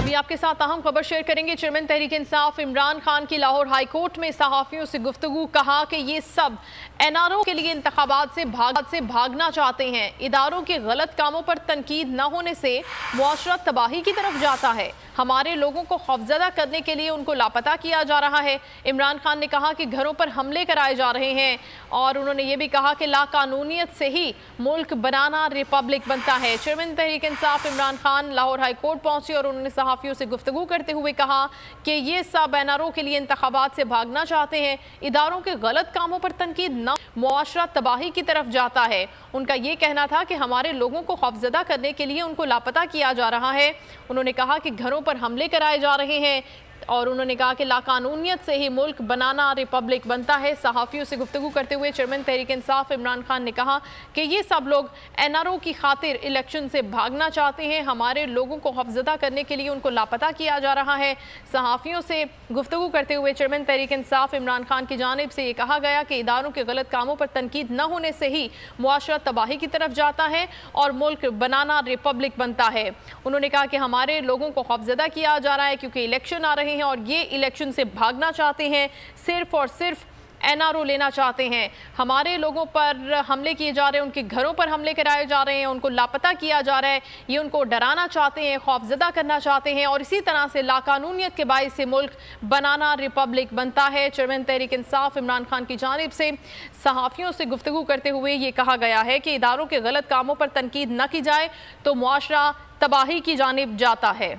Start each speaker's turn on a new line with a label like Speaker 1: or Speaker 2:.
Speaker 1: अभी आपके साथ अहम खबर शेयर करेंगे। चेयरमैन तहरीक इंसाफ इमरान खान की लाहौर हाई कोर्ट में सहाफ़ियों से गुफ्तगू। कहा कि ये सब एनआरओ के लिए इंतखाबात से भागना चाहते हैं। इदारों के गलत कामों पर तनकीद न होने से मुआशरा तबाही की तरफ जाता है। हमारे लोगों को खौफजदा करने के लिए उनको लापता किया जा रहा है। इमरान खान ने कहा कि घरों पर हमले कराए जा रहे हैं और उन्होंने ये भी कहा कि लाकानूनियत से ही मुल्क बनाना रिपब्लिक बनता है। Chairman Tehreek Insaf Imran Khan Lahore high court पहुंचे और उन्होंने सहाफ़ियों से गुफ्तगू करते हुए कहा कि ये सब एनआरओ के लिए इंतखाबात से भागना चाहते हैं। इदारों के गलत कामों पर तनकीद न मुआशरा तबाही की तरफ जाता है। उनका ये कहना था कि हमारे लोगों को खौफजदा करने के लिए उनको लापता किया जा रहा है। उन्होंने कहा कि घरों पर हमले कराए जा रहे हैं और उन्होंने कहा कि लाकानूनियत से ही मुल्क बनाना रिपब्लिक बनता है। सहाफ़ियों से गुफ्तगू करते हुए चेयरमैन तहरीक इंसाफ इमरान खान ने कहा कि ये सब लोग एनआरओ की खातिर इलेक्शन से भागना चाहते हैं। हमारे लोगों को खौफजदा करने के लिए उनको लापता किया जा रहा है। सहाफ़ियों से गुफ्तगू करते हुए चेयरमैन तहरीक इंसाफ इमरान खान की जानिब से ये कहा गया कि इदारों के गलत कामों पर तनकीद न होने से ही मुआशरा तबाही की तरफ जाता है और मुल्क बनाना रिपब्लिक बनता है। उन्होंने कहा कि हमारे लोगों को खौफजदा किया जा रहा है क्योंकि इलेक्शन आ रहे हैं और ये इलेक्शन से भागना चाहते हैं, सिर्फ और सिर्फ एनआरओ लेना चाहते हैं। हमारे लोगों पर हमले किए जा रहे हैं, उनके घरों पर हमले कराए जा रहे हैं, उनको लापता किया जा रहा है। ये उनको डराना चाहते हैं, खौफजदा करना चाहते हैं और इसी तरह से लाकानूनियत के बाइस से मुल्क बनाना रिपब्लिक बनता है। चेयरमैन तहरीक इंसाफ इमरान खान की जानिब से सहाफ़ियों से गुफ्तगू करते हुए ये कहा गया है कि इदारों के गलत कामों पर तनकीद न की जाए तो मुआशरा तबाही की जानिब जाता है।